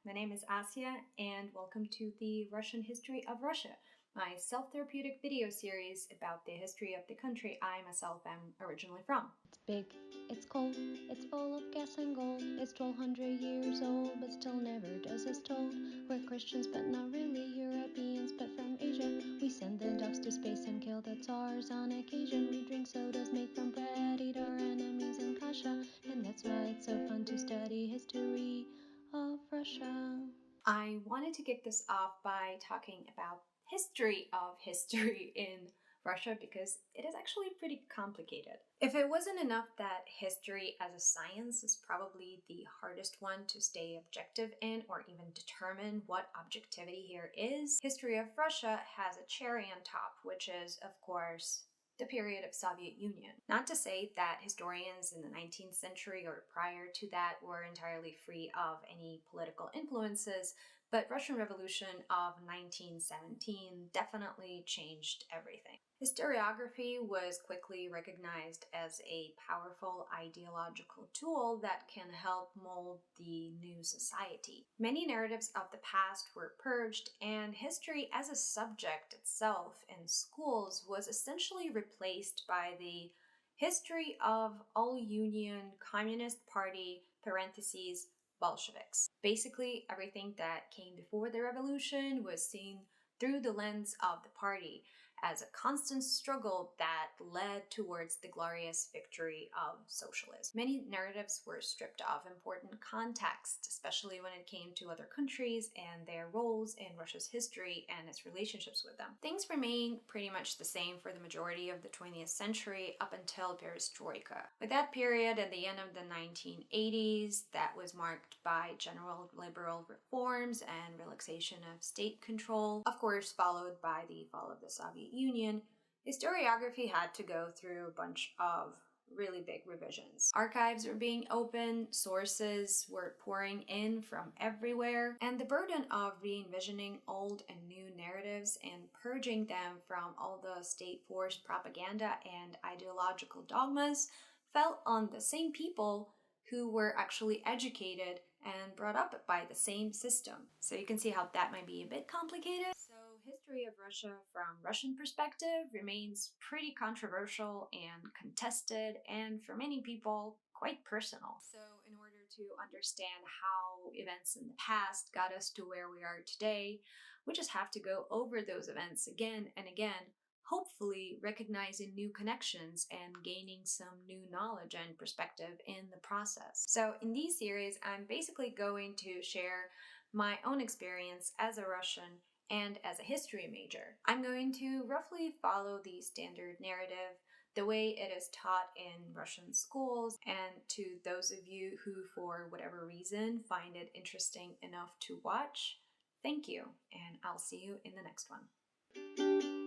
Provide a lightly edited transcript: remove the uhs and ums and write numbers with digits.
My name is Asya, and welcome to the Russian History of Russia, my self-therapeutic video series about the history of the country I myself am originally from. It's big, it's cold, it's full of gas and gold. It's 1200 years old, but still never does as told. We're Christians, but not really Europeans, but from Asia. We send the ducks to space and kill the tsars on occasion. We drink sodas made from bread, eat our enemies in kasha, and that's why it's so fun to study history of Russia. I wanted to kick this off by talking about history of history in Russia because it is actually pretty complicated. If it wasn't enough that history as a science is probably the hardest one to stay objective in or even determine what objectivity here is, history of Russia has a cherry on top, which is, of course, the period of Soviet Union. Not to say that historians in the 19th century or prior to that were entirely free of any political influences, but Russian Revolution of 1917 definitely changed everything. Historiography was quickly recognized as a powerful ideological tool that can help mold the new society. Many narratives of the past were purged, and history as a subject itself in schools was essentially replaced by the history of all Union Communist Party parentheses Bolsheviks. Basically, everything that came before the revolution was seen through the lens of the party as a constant struggle that led towards the glorious victory of socialism. Many narratives were stripped of important context, especially when it came to other countries and their roles in Russia's history and its relationships with them. Things remained pretty much the same for the majority of the 20th century up until Perestroika. With that period at the end of the 1980s, that was marked by general liberal reforms and relaxation of state control, of course followed by the fall of the Soviet Union, historiography had to go through a bunch of really big revisions. Archives were being opened, sources were pouring in from everywhere, and the burden of re-envisioning old and new narratives and purging them from all the state-forced propaganda and ideological dogmas fell on the same people who were actually educated and brought up by the same system. So you can see how that might be a bit complicated. So history of Russia from Russian perspective remains pretty controversial and contested, and for many people, quite personal. So in order to understand how events in the past got us to where we are today, we just have to go over those events again and again, hopefully recognizing new connections and gaining some new knowledge and perspective in the process. So in these series, I'm basically going to share my own experience as a Russian and as a history major. I'm going to roughly follow the standard narrative, the way it is taught in Russian schools, and to those of you who, for whatever reason, find it interesting enough to watch, thank you, and I'll see you in the next one.